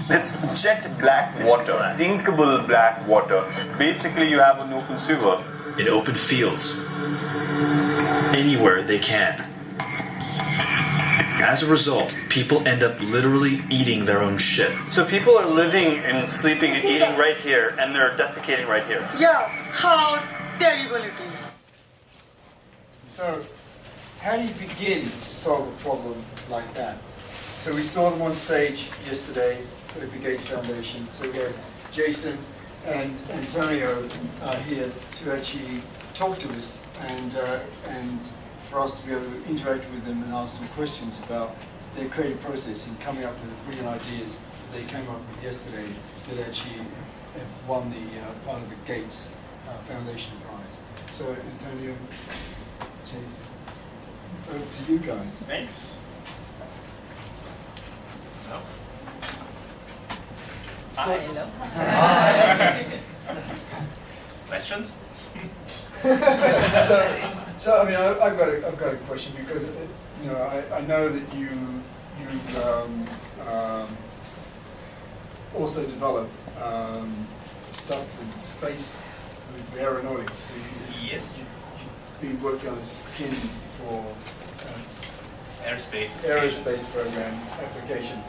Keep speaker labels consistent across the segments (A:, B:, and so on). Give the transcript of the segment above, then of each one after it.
A: It's jet black water, inkable black water. Basically, you have an open sewer.
B: In open fields. Anywhere they can. As a result, people end up literally eating their own shit.
A: So people are living and sleeping and eating right here, and they're defecating right here.
C: Yeah, how terrible it is.
D: So, how do you begin to solve a problem like that? So we saw them on stage yesterday with the Gates Foundation. So we have Jason and Antonio here to actually talk to us and for us to be able to interact with them and ask them questions about their creative process and coming up with brilliant ideas that they came up with yesterday that actually have won the part of the Gates Foundation prize. So Antonio, Jason, over to you guys.
E: Thanks. No.
D: So,
E: Hi. Questions?
D: so I mean, I've got a question because you know I know that you also develop stuff with space with aeronautics. So
E: Yes.
D: you've been working on skin for
E: Aerospace.
D: aerospace program application.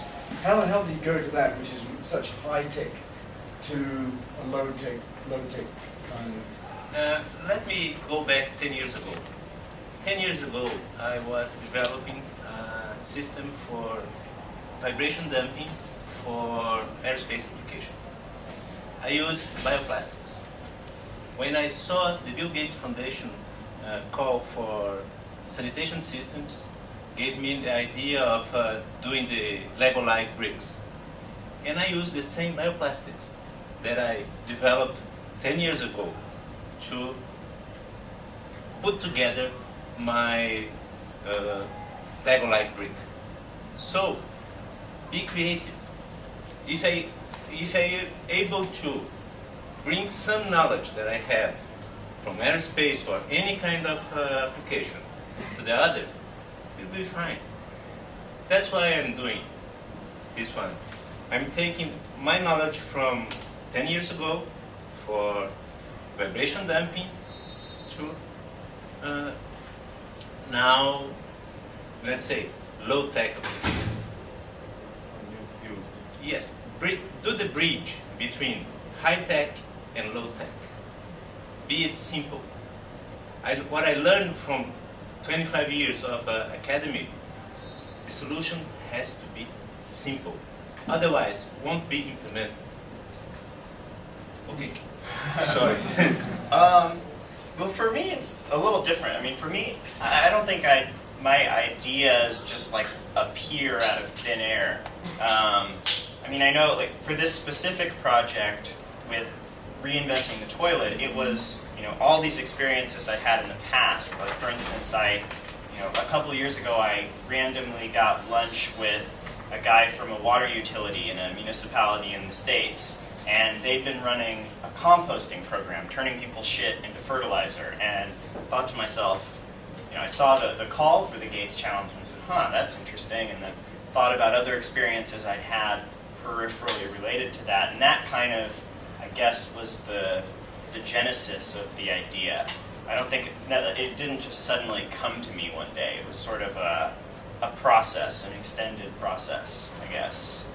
D: How the hell do you go to that, which is such high tech, to a low tech kind of?
E: Let me go back 10 years ago. 10 years ago, I was developing a system for vibration damping for aerospace application. I used bioplastics. When I saw the Bill Gates Foundation call for sanitation systems, gave me the idea of doing the Lego-like bricks. And I used the same bioplastics that I developed 10 years ago to put together my Lego-like brick. So, be creative. If I able to bring some knowledge that I have from aerospace or any kind of application to the other, it'll be fine. That's why I'm doing this one. I'm taking my knowledge from 10 years ago for vibration damping to now, let's say, low-tech application. Yes, do the bridge between high-tech and low-tech. Be it simple. What I learned from 25 years of academy, the solution has to be simple. Otherwise, won't be implemented. Okay. Sorry.
F: Well, for me, it's a little different. I mean, for me, I don't think my ideas just like appear out of thin air. I mean, I know like for this specific project with reinventing the toilet, it was, you know, all these experiences I had in the past. Like for instance, a couple of years ago, I randomly got lunch with a guy from a water utility in a municipality in the States. And they'd been running a composting program, turning people's shit into fertilizer, and thought to myself, you know, I saw the call for the Gates Challenge and said, that's interesting, and then thought about other experiences I'd had peripherally related to that, and that kind of, I guess, was the genesis of the idea. I don't think, it didn't just suddenly come to me one day. It was sort of a process, an extended process, I guess.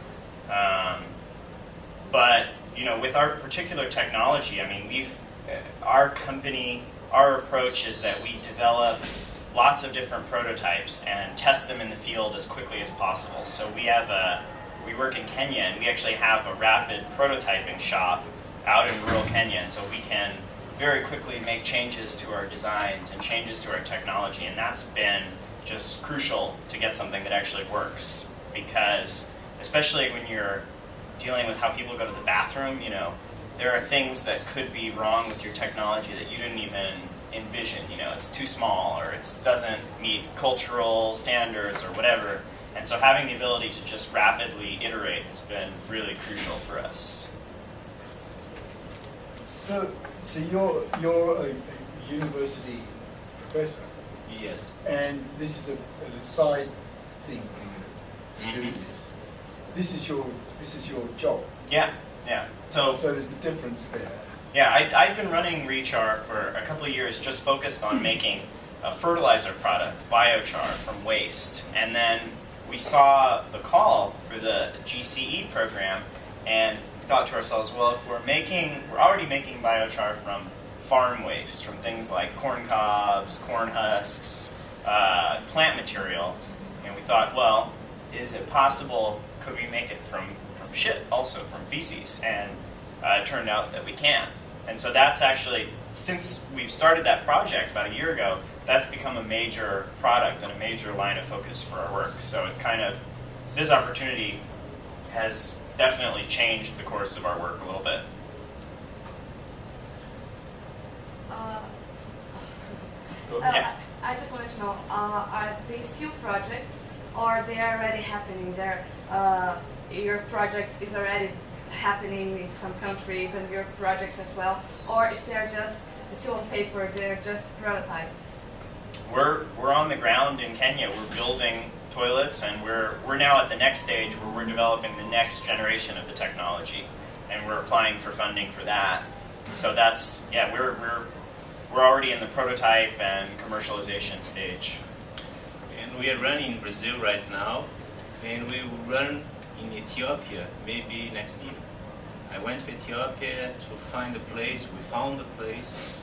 F: But you know, with our particular technology, I mean, our company, our approach is that we develop lots of different prototypes and test them in the field as quickly as possible. So we work in Kenya, and we actually have a rapid prototyping shop out in rural Kenya, and so we can very quickly make changes to our designs and changes to our technology, and that's been just crucial to get something that actually works, because especially when you're dealing with how people go to the bathroom, you know, there are things that could be wrong with your technology that you didn't even envision. You know, it's too small, or it doesn't meet cultural standards or whatever. And so having the ability to just rapidly iterate has been really crucial for us.
D: So you're a university professor.
E: Yes.
D: And this is a side thing for you to do this. this is your job.
F: Yeah, yeah. So
D: there's a difference there.
F: yeah, I've been running Rechar for a couple of years, just focused on making a fertilizer product, biochar, from waste. And then we saw the call for the GCE program, and thought to ourselves, well, if we're already making biochar from farm waste, from things like corn cobs, corn husks, plant material, and we thought, well, is it possible, could we make it from shit also, from feces? And it turned out that we can. And so that's actually, since we've started that project about a year ago, that's become a major product and a major line of focus for our work. So it's kind of, this opportunity has definitely changed the course of our work a little bit. Yeah.
G: I just wanted to know, are they still projects, or they are already happening? Your project is already happening in some countries, and your project as well, or if they're just still on paper, they're just prototypes?
F: We're on the ground in Kenya. We're building toilets, and we're now at the next stage where we're developing the next generation of the technology, and we're applying for funding for that. So that's, yeah, we're already in the prototype and commercialization stage.
E: And we are running in Brazil right now, and we will run in Ethiopia maybe next year. I went to Ethiopia to find a place. We found a place.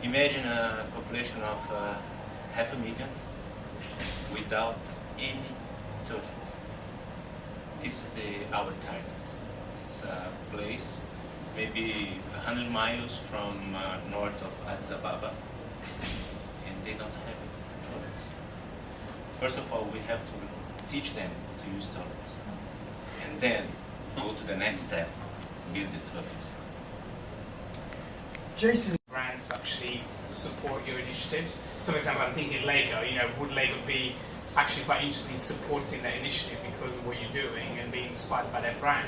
E: Imagine a population of 500,000 without any toilet. This is our target. It's a place maybe 100 miles from north of Addis Ababa, and they don't have toilets. First of all, we have to teach them to use toilets, and then go to the next step, build the toilets.
D: Jason.
H: Brands actually support your initiatives. So, for example, I'm thinking Lego. Would Lego be actually quite interested in supporting that initiative because of what you're doing and being inspired by their brand?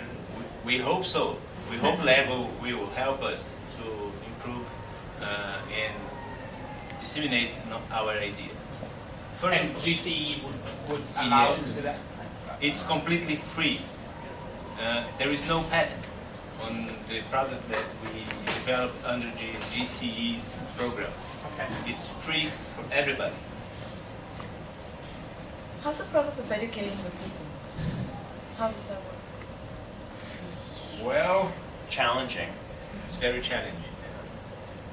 E: We hope so. We hope Lego will help us to improve and disseminate our idea. First
H: And
E: of all,
H: GCE would allow
E: Yes.
H: us to do that?
E: it's completely free. There is no patent on the product that we developed under the GCE program.
H: Okay.
E: It's free for everybody.
C: How's the process of educating the people? How does that work?
E: Well,
F: Challenging.
E: it's very challenging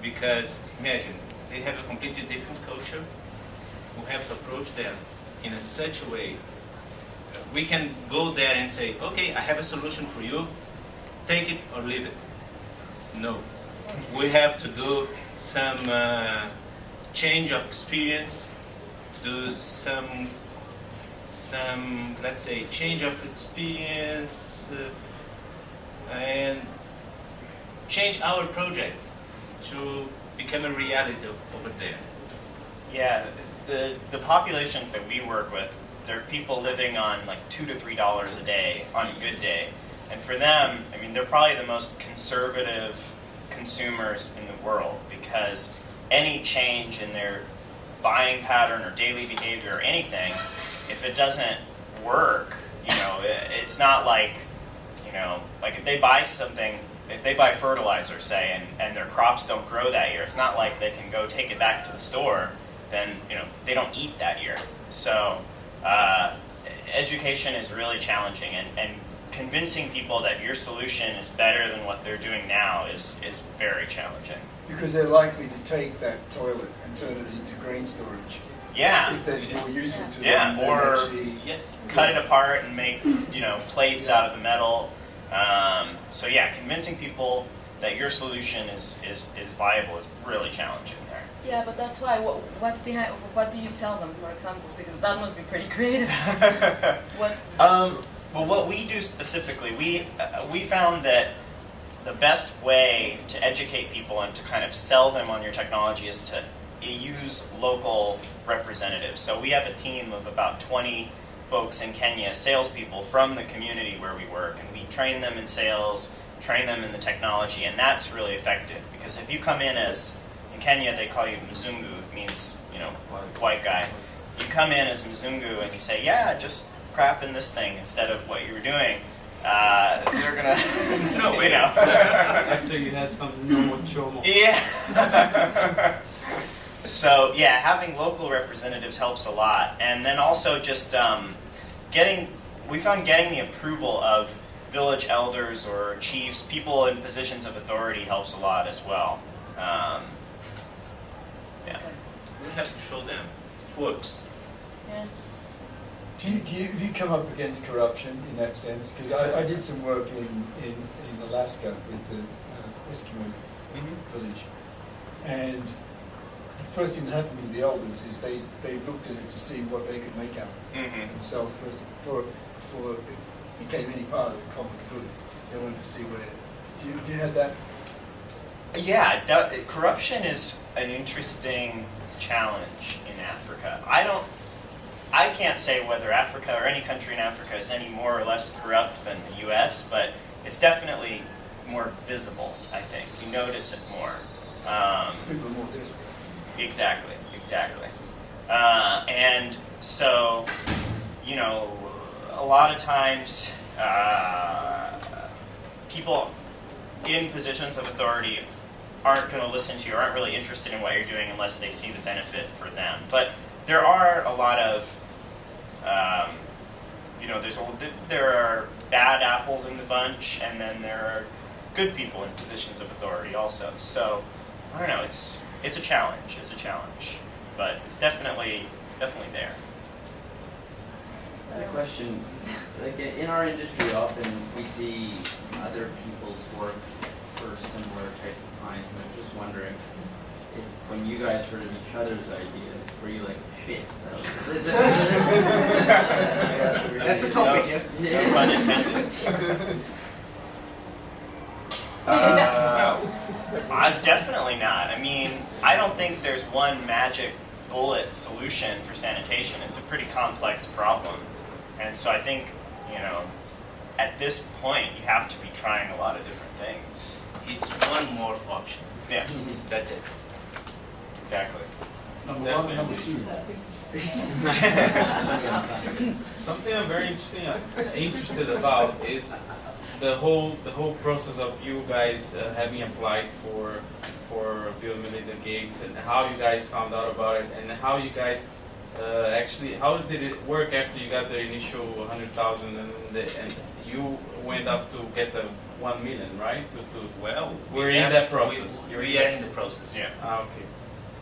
E: because imagine they have a completely different culture. We have to approach them in such a way. We can go there and say, okay, I have a solution for you. Take it or leave it. No. We have to do some change of experience, do some let's say change of experience and change our project to become a reality over there.
F: Yeah, the populations that we work with, they're people living on like $2 to $3 a day on a good day. And for them, I mean, they're probably the most conservative consumers in the world, because any change in their buying pattern or daily behavior or anything, if it doesn't work, it's not like, like if they buy something, if they buy fertilizer, say, and their crops don't grow that year, it's not like they can go take it back to the store, then, they don't eat that year. So education is really challenging, and convincing people that your solution is better than what they're doing now is very challenging.
D: Because they're likely to take that toilet and turn it into grain storage.
F: Yeah.
D: If that's more useful to
F: Yeah,
D: them than
F: or
D: actually...
E: Yes.
F: cut it apart and make, plates out of the metal. So yeah, convincing people that your solution is viable is really challenging there.
C: Yeah, but that's why. What's behind? What do you tell them, for example? Because that must be pretty creative. What?
F: Well, what we do specifically, we found that the best way to educate people and to kind of sell them on your technology is to use local representatives. So we have a team of about 20 folks in Kenya, salespeople from the community where we work, and we train them in sales, train them in the technology, and that's really effective. Because if you come in in Kenya they call you Mzungu, it means, white guy. You come in as Mzungu and you say, yeah, just crap in this thing instead of what you were doing, they're gonna,
E: No way.
F: you know.
I: After you had some normal chomo.
F: Yeah. So yeah, having local representatives helps a lot, and then also just we found getting the approval of village elders or chiefs, people in positions of authority, helps a lot as well. Yeah.
E: We have to show them it works.
C: Yeah.
D: Have you come up against corruption in that sense? Because I did some work in Alaska with the Eskimo village, and the first thing that happened with the elders is they looked at it to see what they could make out themselves first before it became any part of the common good. They wanted to see where. Do you have that?
F: Yeah, corruption is an interesting challenge in Africa. I can't say whether Africa or any country in Africa is any more or less corrupt than the U.S., but it's definitely more visible, I think. You notice it more.
D: People are more desperate.
F: Exactly. And so, you know, a lot of times people in positions of authority aren't going to listen to you, aren't really interested in what you're doing unless they see the benefit for them. But there are a lot of, you know, there are bad apples in the bunch, and then there are good people in positions of authority also. So, I don't know, it's a challenge. It's a challenge, but it's definitely there.
J: A question, like in our industry, often we see other people's work for similar types of clients, and I'm just wondering if when you guys heard of each other's ideas, were you like, shit,
F: That's a topic, yeah. No pun intended. Definitely not. I mean, I don't think there's one magic bullet solution for sanitation. It's a pretty complex problem. And so I think, you know, at this point, you have to be trying a lot of different things.
E: It's one more option.
F: Yeah,
E: That's it.
F: exactly.
D: Number one, number two.
I: Something I'm very interested about is the whole process of you guys having applied for Bill-Melinda Gates, and how you guys found out about it, and how you guys actually, how did it work after you got the initial 100,000 and you went up to get the 1 million, right?
E: Well,
I: we're in that process.
E: We are in the process.
F: Yeah.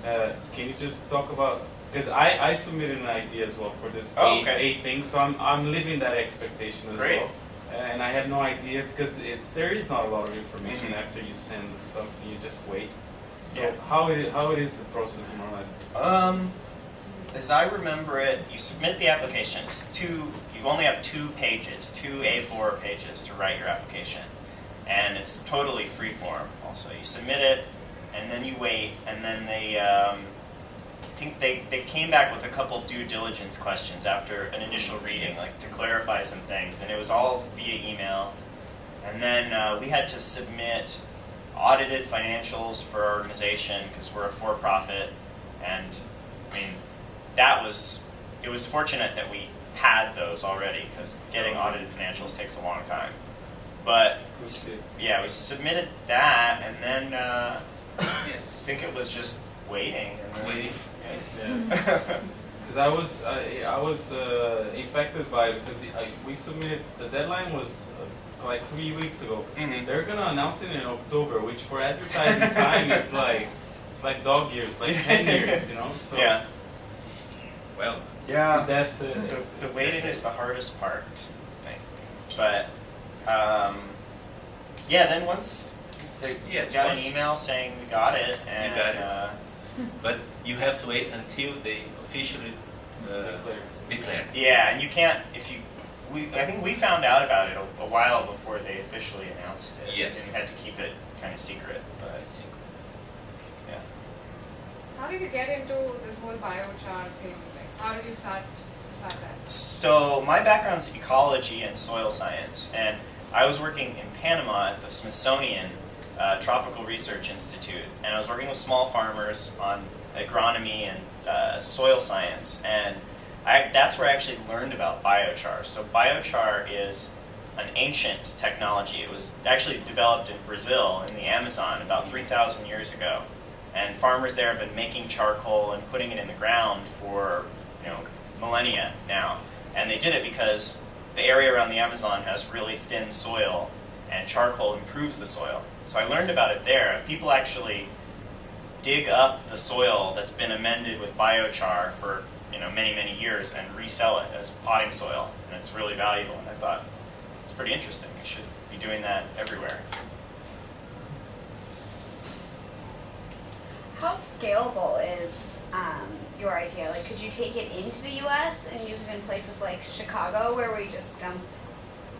I: Okay. Can you just talk about, because I submitted an idea as well for this eight thing, so I'm living that expectation as
F: Great.
I: well. And I had no idea, because there is not a lot of information after you send the stuff, and you just wait. So
F: Yeah.
I: how it is the process more or less?
F: As I remember it, you submit the applications. You only have 2 pages, 2 A4 pages to write your application. And it's totally free form also. You submit it, and then you wait, and then they, I think they came back with a couple due diligence questions after an initial reading, like to clarify some things, and it was all via email. And then we had to submit audited financials for our organization because we're a for-profit, and I mean, it was fortunate that we had those already, because getting audited financials takes a long time. But yeah, we submitted that, and then
E: Yes.
F: I think it was just waiting. And then,
E: Waiting.
F: Yes.
I: Because I was impacted by it, because we submitted, the deadline was like 3 weeks ago.
F: Mhm.
I: They're gonna announce it in October, which for advertising time is like, it's like dog years, like 10 years, you know. So
F: Yeah.
E: Well,
D: Yeah.
I: that's
F: The waiting is the hardest part, I think. But yeah, then once they got an email saying we got it, and
E: got it. But you have to wait until they officially declare.
F: yeah, and you can't I think we found out about it a while before they officially announced it.
E: Yes.
F: And had to keep it kind of secret, but yeah.
K: How did you get into this whole biochar thing? Like, how did you start that?
F: So my background's ecology and soil science, and I was working in Panama at the Smithsonian Tropical Research Institute, and I was working with small farmers on agronomy and soil science, and that's where I actually learned about biochar. So biochar is an ancient technology. It was actually developed in Brazil in the Amazon about 3,000 years ago. And farmers there have been making charcoal and putting it in the ground for millennia now. And they did it because the area around the Amazon has really thin soil, and charcoal improves the soil. So I learned about it there. People actually dig up the soil that's been amended with biochar for many, many years and resell it as potting soil, and it's really valuable. And I thought, it's pretty interesting. We should be doing that everywhere.
L: How scalable is your idea? Like, could you take it into the U.S. and use it in places like Chicago, where we just dump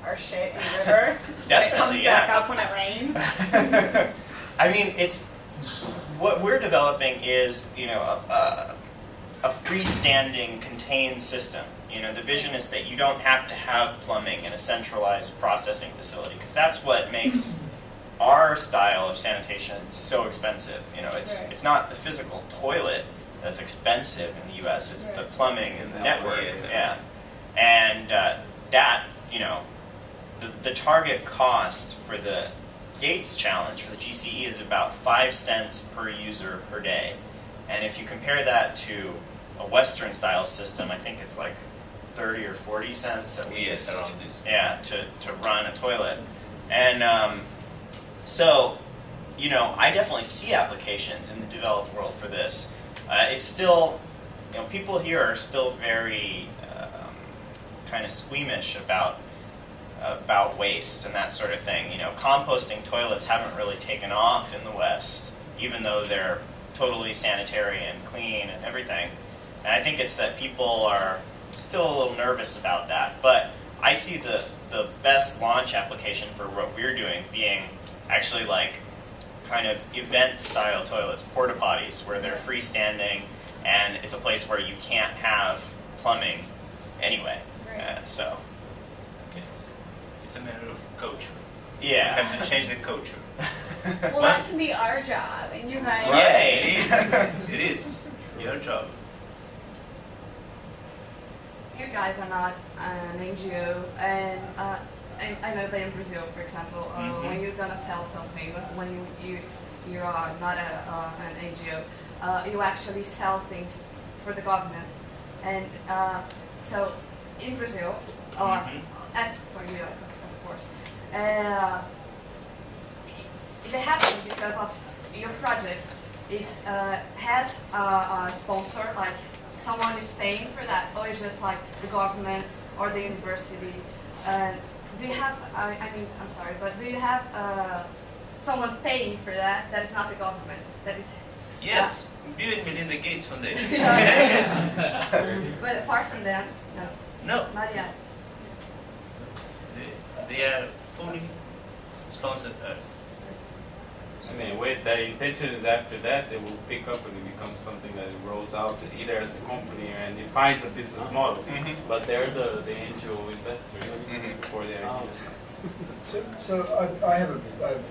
L: our shit in the river?
F: Definitely,
L: it comes back up when it rains.
F: I mean, what we're developing is a freestanding contained system. The vision is that you don't have to have plumbing in a centralized processing facility, because that's what makes our style of sanitation so expensive. It's not the physical toilet that's expensive in the U.S. It's the plumbing and the network. Yeah, and the target cost for the Gates challenge for the GCE is about 5 cents per user per day, and if you compare that to a Western style system, I think it's like 30 or 40 cents at least. Yeah, to run a toilet, and so I definitely see applications in the developed world for this. It's still, people here are still very kind of squeamish about waste and that sort of thing. Composting toilets haven't really taken off in the West, even though they're totally sanitary and clean and everything. And I think it's that people are still a little nervous about that. But I see the best launch application for what we're doing being actually like kind of event-style toilets, porta potties, where they're freestanding, and it's a place where you can't have plumbing anyway. So
E: it's a matter of culture.
F: Yeah,
E: you have to change the culture.
L: Well, that can be our job, and you guys.
E: Yeah, it is. It is your job.
G: You guys are not an NGO, and I know that in Brazil, for example, when you're gonna sell something, when you are not an NGO, you actually sell things for the government, and so in Brazil, as for you, of course, it happens because of your project. It has a sponsor, like someone is paying for that, or it's just like the government or the university. Do you have, I'm sorry, but do you have someone paying for that that is not the government? That is.
E: Yes, Bill and Melinda Gates Foundation.
G: But apart from that, no.
E: No.
G: Not yet.
E: They are fully sponsored us.
I: I mean, the intention is after that they will pick up and it becomes something that rolls out either as a company and it finds a business model. But they're the angel investors for their ideas.
D: So I have a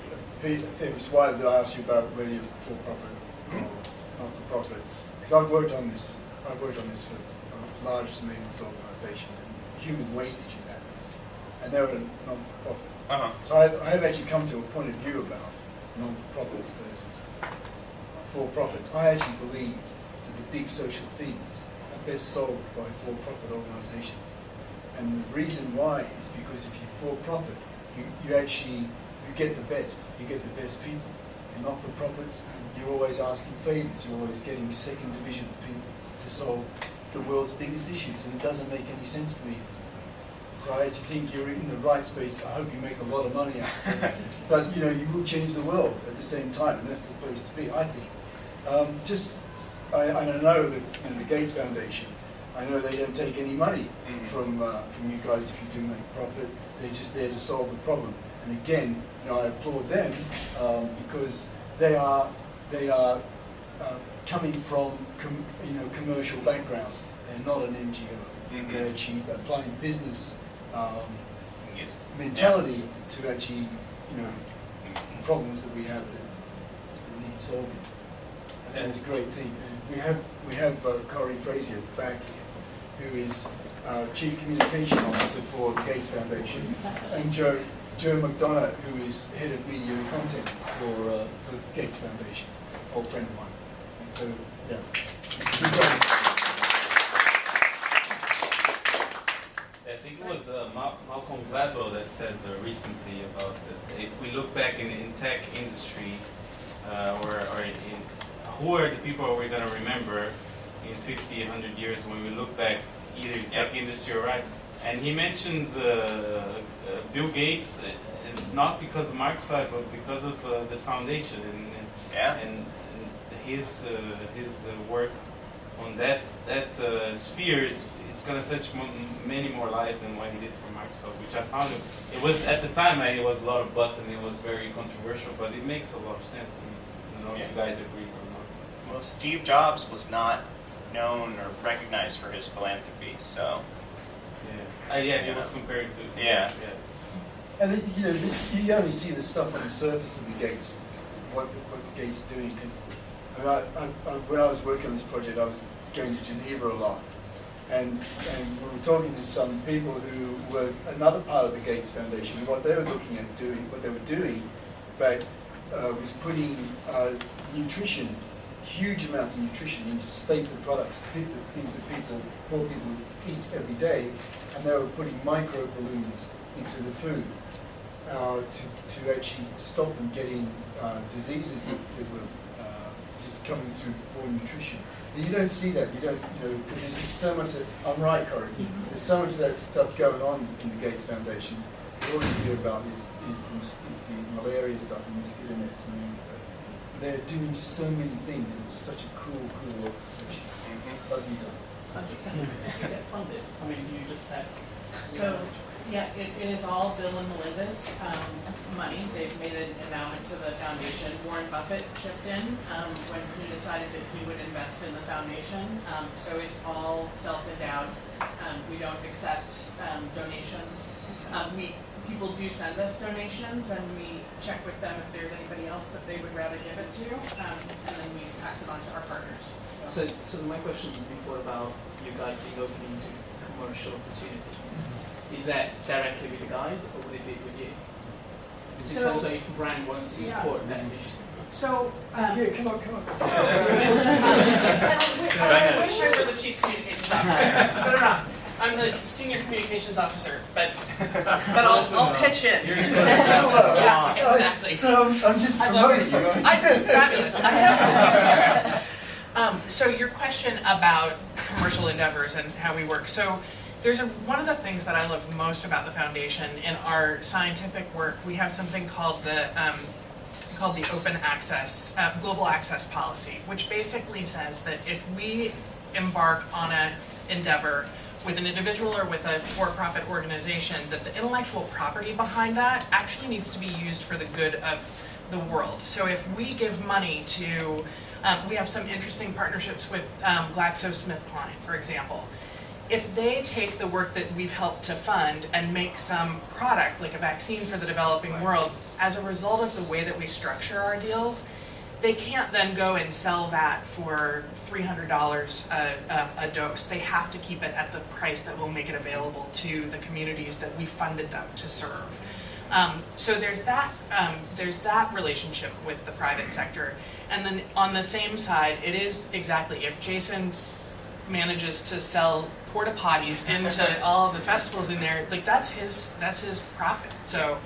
D: famous slide that I asked you about whether you're for profit or not for profit, because I've worked on this for a large means organisation, human wastage analysis, and they're a non-for-profit. So I have actually come to a point of view about non-profits versus for-profits. I actually believe that the big social themes are best solved by for-profit organisations, and the reason why is because if you're for-profit, you get the best. You get the best people. And not-for-profits, you're always asking favours. You're always getting second division people to solve the world's biggest issues, and it doesn't make any sense to me. So I actually think you're in the right space. I hope you make a lot of money out of it. But you will change the world at the same time, and that's the place to be, I think. I know that the Gates Foundation, I know they don't take any money from you guys if you do make profit. They're just there to solve the problem. And again, I applaud them because they are coming from commercial background. They're not an NGO. They're actually applying business mentality to actually problems that we have that need solving. I think it's a great thing. And we have Corey Frazier back here, who is Chief Communication Officer for the Gates Foundation, and Joe McDonough, who is Head of Media and Content for the Gates Foundation, old friend of mine. And so, yeah.
I: I think it was Malcolm Gladwell that said recently about that if we look back in tech industry, or in who are the people we're going to remember in 50, 100 years when we look back, either in tech industry or right. And he mentions Bill Gates, and not because of Microsoft, but because of the foundation and his work on that sphere is going to touch many more lives than what he did for Microsoft, which I found it was at the time it was a lot of buzz and it was very controversial, but it makes a lot of sense. I don't know if you guys agree or not.
F: Well, Steve Jobs was not known or recognized for his philanthropy, so.
I: He was compared to.
F: Yeah.
D: And then, you only see the stuff on the surface of the Gates, what the Gates are doing. Because when I was working on this project, I was going to Geneva a lot, and we were talking to some people who were another part of the Gates Foundation, and what they were looking at doing, what they were doing, in fact, was putting nutrition, huge amounts of nutrition into staple products, the things that poor people eat every day, and they were putting micro balloons into the food to actually stop them getting diseases that were just coming through poor nutrition. And you don't see that, because there's just so much I'm right, Corey, there's so much of that stuff going on in the Gates Foundation. All you hear about is the malaria stuff and mosquito nets. They're doing so many things, and it's such a cool organization. Love you guys.
M: How do you get funded? I mean, you just had... So, yeah, it is all Bill and Melinda's money. They've made an endowment to the foundation. Warren Buffett chipped in when he decided that he would invest in the foundation. So it's all self-endowed. We don't accept donations. People do send us donations, and we check with them if there's anybody else that they would rather give it to, and then we pass it on to our partners.
H: So my question before about you guys being open into commercial opportunities, is that directly with the guys, or would it be with you? In terms of if a brand wants to support that initiative.
M: So,
D: yeah, come on.
M: I wish I were the chief communications officer, but I'm not. I'm the senior communications officer, but I'll pitch in. Yeah, exactly.
D: So I'm just promoting you.
M: I'm fabulous. I have this. So your question about commercial endeavors and how we work. So there's one of the things that I love most about the foundation in our scientific work. We have something called the Open Access Global Access Policy, which basically says that if we embark on an endeavor with an individual or with a for-profit organization, that the intellectual property behind that actually needs to be used for the good of the world. So if we give money to, we have some interesting partnerships with GlaxoSmithKline, for example. If they take the work that we've helped to fund and make some product, like a vaccine for the developing world, as a result of the way that we structure our deals, they can't then go and sell that for $300 a dose. They have to keep it at the price that will make it available to the communities that we funded them to serve. So there's that relationship with the private sector. And then on the same side, it is exactly, if Jason manages to sell porta potties into all of the festivals in there, like that's his profit. So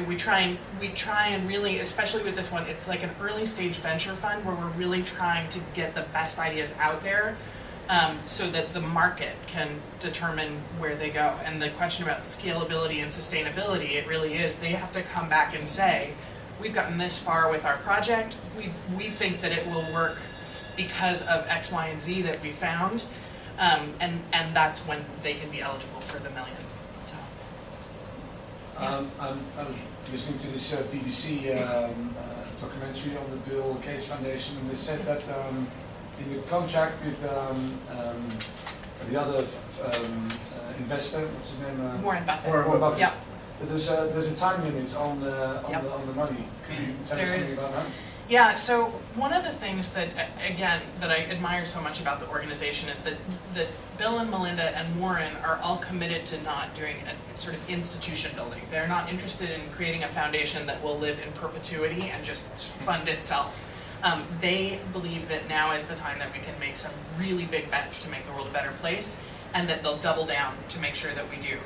M: we try and really, especially with this one, it's like an early stage venture fund where we're really trying to get the best ideas out there, so that the market can determine where they go. And the question about scalability and sustainability, it really is, they have to come back and say, we've gotten this far with our project, we think that it will work because of X, Y, and Z that we found, and that's when they can be eligible for the $1 million.
N: I was listening to this BBC documentary on the Bill Gates Foundation, and they said that in the contract with the other investor, what's his name?
M: Warren Buffett.
N: Warren Buffett.
M: Yep.
N: There's a time limit on the money. Could you tell us something about that?
M: Yeah, so one of the things that, again, that I admire so much about the organization is that Bill and Melinda and Warren are all committed to not doing a sort of institution building. They're not interested in creating a foundation that will live in perpetuity and just fund itself. They believe that now is the time that we can make some really big bets to make the world a better place, and that they'll double down to make sure that we do.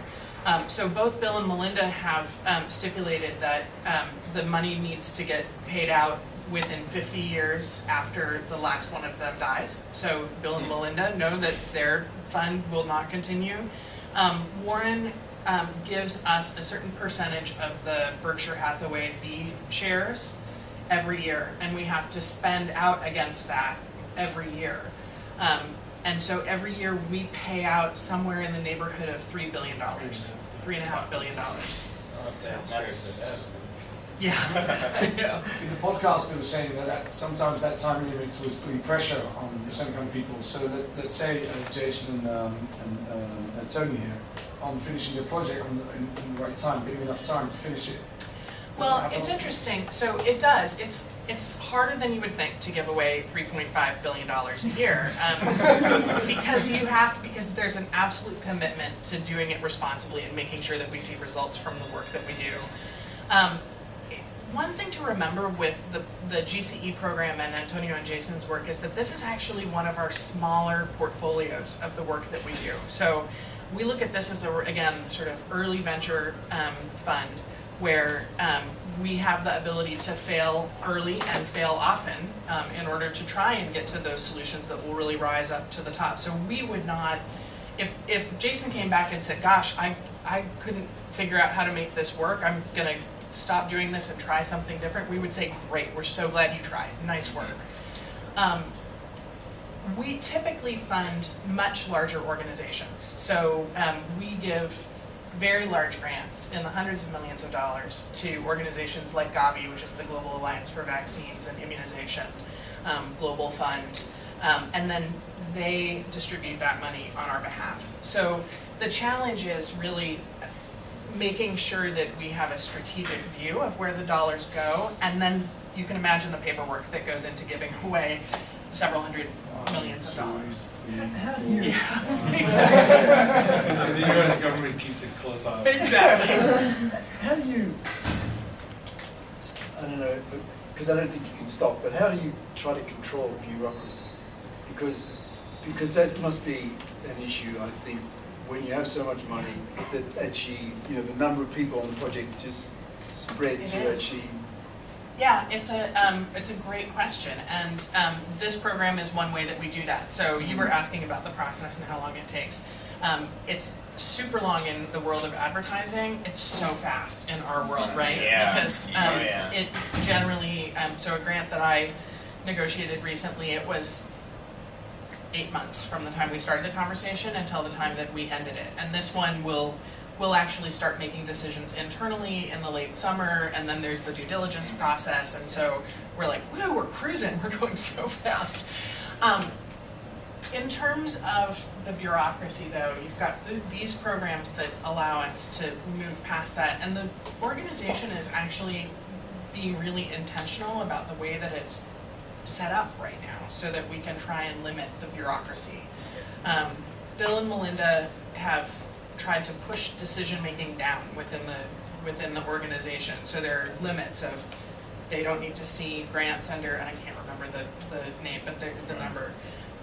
M: So both Bill and Melinda have stipulated that the money needs to get paid out within 50 years after the last one of them dies. So Bill and Melinda know that their fund will not continue. Warren gives us a certain percentage of the Berkshire Hathaway B shares every year, and we have to spend out against that every year. And so every year we pay out somewhere in the neighborhood of $3 billion, $3.5 billion. Yeah. Yeah.
N: In the podcast, they were saying that sometimes that time limit was putting pressure on some kind of people. So let's say Jason and Tony here on finishing the project in the right time, getting enough time to finish it.
M: Well, it's interesting. So it does. It's harder than you would think to give away $3.5 billion a year because there's an absolute commitment to doing it responsibly and making sure that we see results from the work that we do. One thing to remember with the GCE program and Antonio and Jason's work is that this is actually one of our smaller portfolios of the work that we do. So we look at this as, again, sort of early venture fund where we have the ability to fail early and fail often in order to try and get to those solutions that will really rise up to the top. So we would not, if Jason came back and said, gosh, I couldn't figure out how to make this work, I'm gonna stop doing this and try something different, we would say, great, we're so glad you tried, nice work. We typically fund much larger organizations. So we give very large grants in the hundreds of millions of dollars to organizations like Gavi, which is the Global Alliance for Vaccines and Immunization, Global Fund, and then they distribute that money on our behalf. So the challenge is really making sure that we have a strategic view of where the dollars go, and then you can imagine the paperwork that goes into giving away several hundred millions of dollars.
D: How do you?
M: Yeah, exactly.
I: The U.S. government keeps a close eye.
M: Exactly.
D: How do you? I don't know, because I don't think you can stop. But how do you try to control bureaucracies? Because that must be an issue, I think, when you have so much money that actually, the number of people on the project just spread to actually.
M: Yeah, it's a great question, and this program is one way that we do that. So you were asking about the process and how long it takes. It's super long in the world of advertising. It's so fast in our world, right?
F: Yeah.
M: Because it generally, so a grant that I negotiated recently, it was 8 months from the time we started the conversation until the time that we ended it. And this one we'll actually start making decisions internally in the late summer, and then there's the due diligence process, and so we're like, whoa, we're cruising, we're going so fast. In terms of the bureaucracy, though, you've got these programs that allow us to move past that, and the organization is actually being really intentional about the way that it's set up right now so that we can try and limit the bureaucracy. Bill and Melinda have tried to push decision-making down within the organization. So there are limits of, they don't need to see grants under, and I can't remember the name, but the number.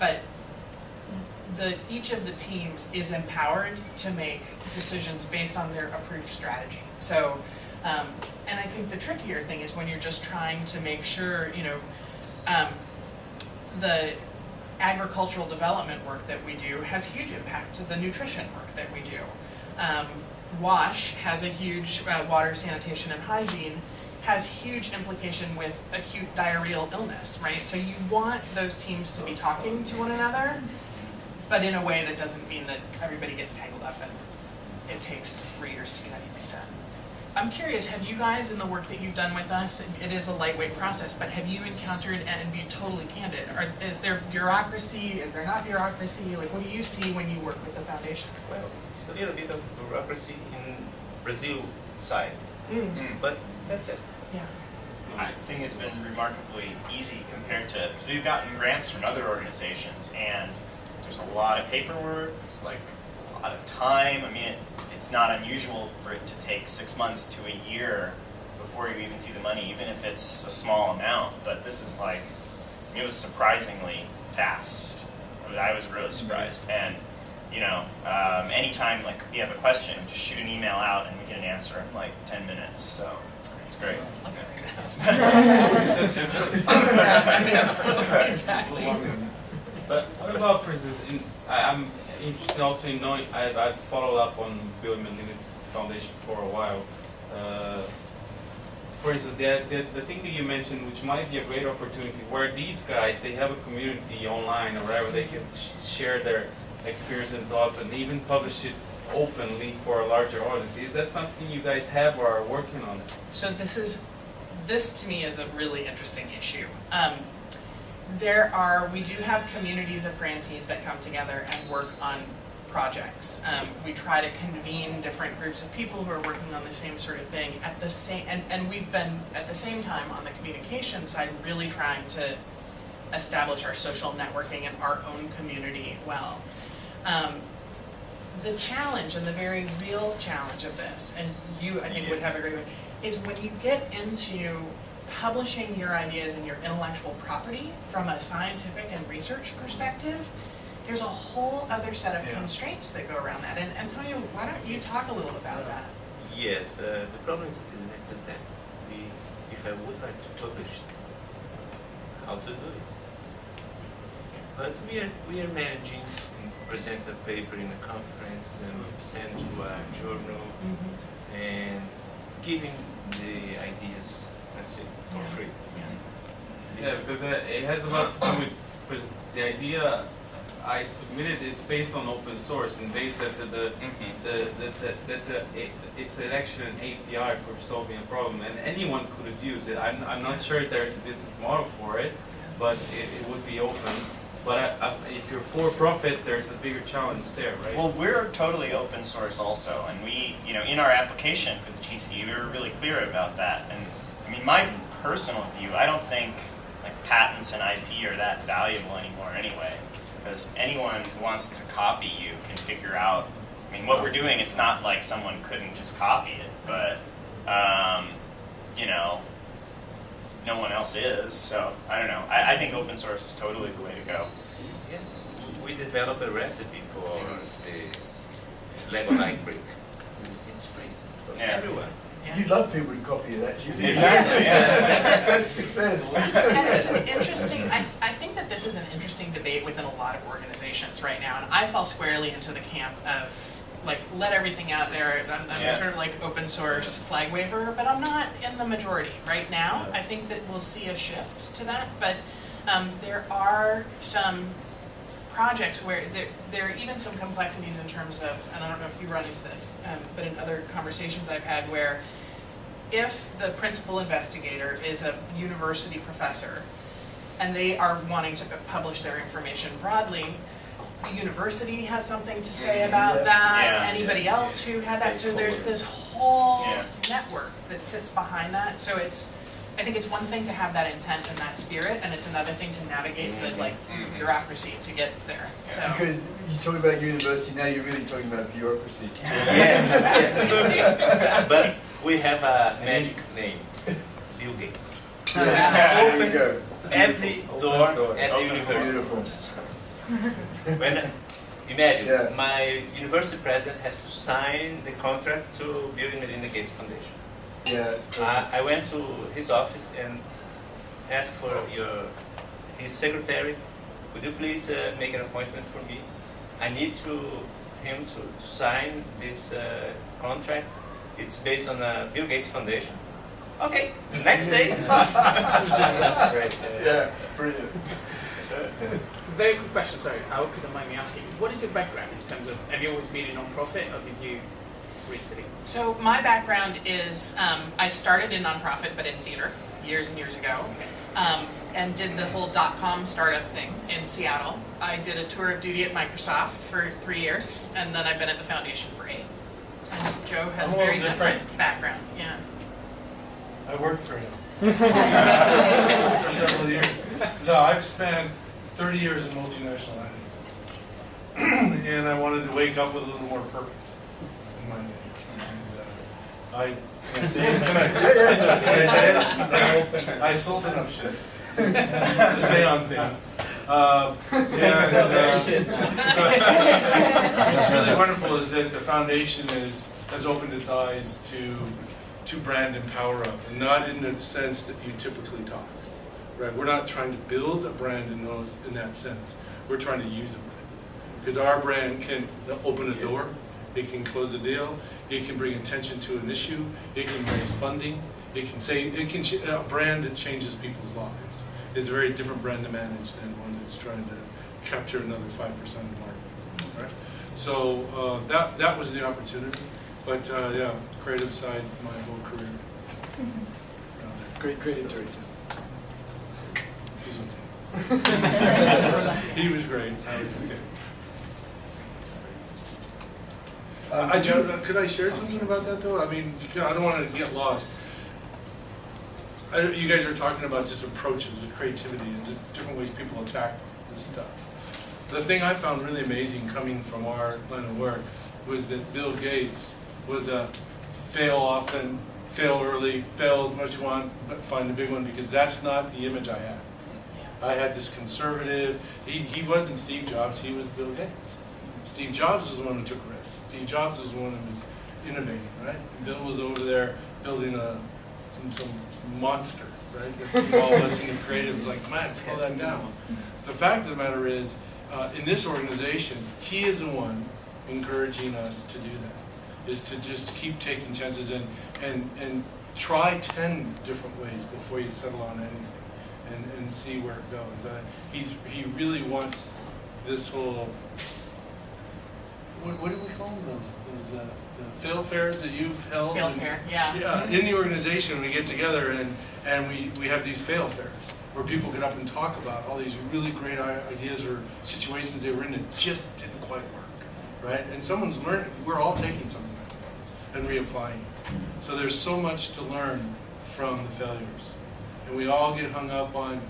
M: But each of the teams is empowered to make decisions based on their approved strategy. So, and I think the trickier thing is when you're just trying to make sure, the agricultural development work that we do has huge impact to the nutrition work that we do. WASH has a huge, water, sanitation, and hygiene, has huge implication with acute diarrheal illness, right? So you want those teams to be talking to one another, but in a way that doesn't mean that everybody gets tangled up and it takes 3 years to get anything done. I'm curious, have you guys, in the work that you've done with us, it is a lightweight process, but have you encountered, and be totally candid, is there bureaucracy, is there not bureaucracy? Like, what do you see when you work with the foundation?
E: Well, it's a little bit of bureaucracy in Brazil side, but that's it.
M: Yeah.
F: I think it's been remarkably easy compared to, because we've gotten grants from other organizations, and there's a lot of paperwork, there's like a lot of time. I mean, it's not unusual for it to take 6 months to a year before you even see the money, even if it's a small amount. But this is like, it was surprisingly fast. I was really surprised. And you know, anytime like you have a question, just shoot an email out and we get an answer in like 10 minutes. So it's great.
M: Exactly.
I: But what about, for instance, I'm interested also in knowing, I've followed up on Bill and Melinda Foundation for a while. For instance, the thing that you mentioned, which might be a great opportunity, where these guys, they have a community online or wherever they can share their experience and thoughts and even publish it openly for a larger audience. Is that something you guys have or are working on?
M: So this to me is a really interesting issue. We do have communities of grantees that come together and work on projects. We try to convene different groups of people who are working on the same sort of thing at the same, and we've been at the same time on the communication side really trying to establish our social networking in our own community well. The challenge and the very real challenge of this, and you I think would have a great one, is when you get into publishing your ideas and your intellectual property from a scientific and research perspective, there's a whole other set of constraints that go around that. And Antonio, why don't you talk a little about that?
E: Yes, the problem is exactly that. If I would like to publish, how to do it? But we are managing and present a paper in a conference and send to a journal and giving the ideas, that's it, for free.
I: Yeah, because it has a lot to do with, because the idea I submitted is based on open source and based that it's actually an API for solving a problem, and anyone could use it. I'm not sure if there's a business model for it, but it would be open. But if you're for profit, there's a bigger challenge there, right?
F: Well, we're totally open source also, and we, you know, in our application for the GC, we were really clear about that. And I mean, my personal view, I don't think like patents and IP are that valuable anymore anyway, because anyone who wants to copy you can figure out. I mean, what we're doing, it's not like someone couldn't just copy it, but you know, no one else is. So I don't know. I think open source is totally the way to go.
E: Yes, we developed a recipe for the Lego light brick. It's free for everyone.
D: You'd love people to copy it, actually.
F: Exactly. Yeah.
D: That's success.
M: And it's an interesting. I think that this is an interesting debate within a lot of organizations right now, and I fall squarely into the camp of like let everything out there. I'm sort of like open source flag waver, but I'm not in the majority right now. I think that we'll see a shift to that, but there are some projects where there are even some complexities in terms of, and I don't know if you run into this, but in other conversations I've had where if the principal investigator is a university professor and they are wanting to publish their information broadly, the university has something to say about that, anybody else who had that, so there's this whole network that sits behind that. So I think it's one thing to have that intent and that spirit, and it's another thing to navigate the bureaucracy to get there. So.
D: Because you talk about university, now you're really talking about bureaucracy.
E: Yes. But we have a magic name, Bill Gates. Opens every door at the university. Imagine, my university president has to sign the contract to Bill and Melinda Gates Foundation.
D: Yeah,
E: I went to his office and asked for his secretary. Could you please make an appointment for me? I need him to sign this contract. It's based on the Bill Gates Foundation. Okay, next day.
B: That's great.
D: Yeah, brilliant.
H: It's a very quick question, sorry, I hope you don't mind me asking. What is your background in terms of, have you always been a non-profit or did you recently?
M: So my background is, I started in nonprofit but in theater years and years ago, and did the whole .com startup thing in Seattle. I did a tour of duty at Microsoft for 3 years, and then I've been at the foundation for 8. And Joe has a very different background,
O: I worked for him for several years. No, I've spent 30 years in multinational entities, and I wanted to wake up with a little more purpose in my day. And can I say it? Can I say it? Is that open? I sold enough shit to stay on theme. What's really wonderful is that the foundation has opened its eyes to brand and power up, and not in the sense that you typically talk. Right? We're not trying to build a brand in that sense. We're trying to use a brand, because our brand can open a door, it can close a deal, it can bring attention to an issue, it can raise funding, it can a brand that changes people's lives. It's a very different brand to manage than one that's trying to capture another 5% of the market. Right? So that was the opportunity. But yeah, creative side, my whole career.
D: Great intern.
O: He's okay. He was great. I was okay. Could I share something about that though? I mean, I don't want to get lost. You guys are talking about just approaches, creativity, and just different ways people attack this stuff. The thing I found really amazing coming from our line of work was that Bill Gates was a fail often, fail early, fail as much you want, but find the big one, because that's not the image I had. I had this conservative, he wasn't Steve Jobs, he was Bill Gates. Steve Jobs was the one who took risks. Steve Jobs was the one who was innovating, right? And Bill was over there building some monster, right? That all of us in the creative was like, man, slow that down. The fact of the matter is, in this organization, he is the one encouraging us to do that, is to just keep taking chances and try 10 different ways before you settle on anything, and see where it goes. He really wants this whole, what do we call them, those the fail fairs that you've held?
M: Fail fair, yeah.
O: Yeah, in the organization we get together and we have these fail fairs where people get up and talk about all these really great ideas or situations they were in that just didn't quite work, right? And someone's learning, we're all taking something like this and reapplying it. So there's so much to learn from the failures. And we all get hung up on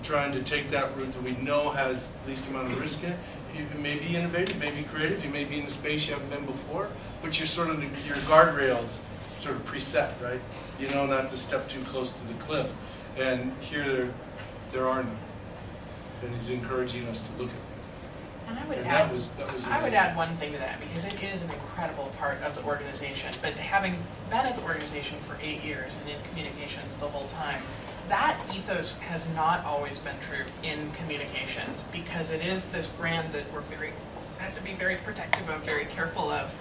O: trying to take that route that we know has least amount of risk in it. You may be innovative, may be creative, you may be in a space you haven't been before, but you're sort of, your guardrails sort of preset, right? You know not to step too close to the cliff. And here there are none. And he's encouraging us to look at things.
M: And I would
O: and
M: add,
O: that was
M: I would add one thing to that, because it is an incredible part of the organization. But having been at the organization for 8 years and in communications the whole time, that ethos has not always been true in communications, because it is this brand that we're had to be very protective of, very careful of,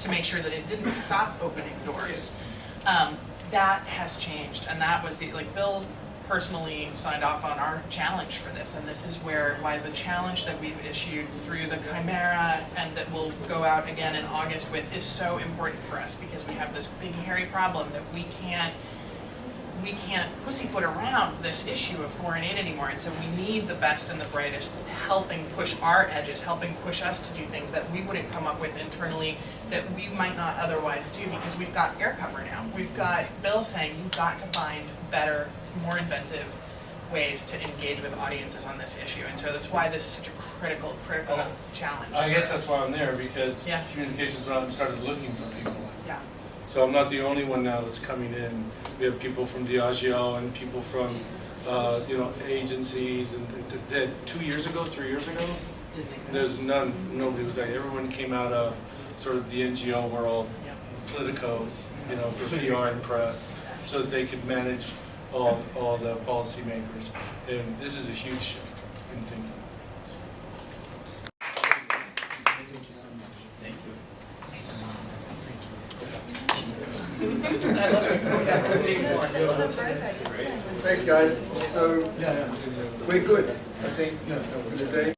M: to make sure that it didn't stop opening doors. That has changed, and that was Bill personally signed off on our challenge for this, and this is why the challenge that we've issued through the Chimera and that we'll go out again in August with is so important for us, because we have this big hairy problem that we can't pussyfoot around this issue of foreign aid anymore, and so we need the best and the brightest helping push our edges, helping push us to do things that we wouldn't come up with internally, that we might not otherwise do, because we've got air cover now. We've got Bill saying you've got to find better, more inventive ways to engage with audiences on this issue, and so that's why this is such a critical challenge.
O: I guess that's why I'm there, because communications went out and started looking for people.
M: Yeah.
O: So I'm not the only one now that's coming in. We have people from Diageo and people from, agencies. And 2 years ago, 3 years ago, there's nobody was like, everyone came out of sort of the NGO world, politicos, for PR and press, so that they could manage all the policymakers. And this is a huge shift in thinking.
D: Thanks, guys. So we're good, I think, for the day.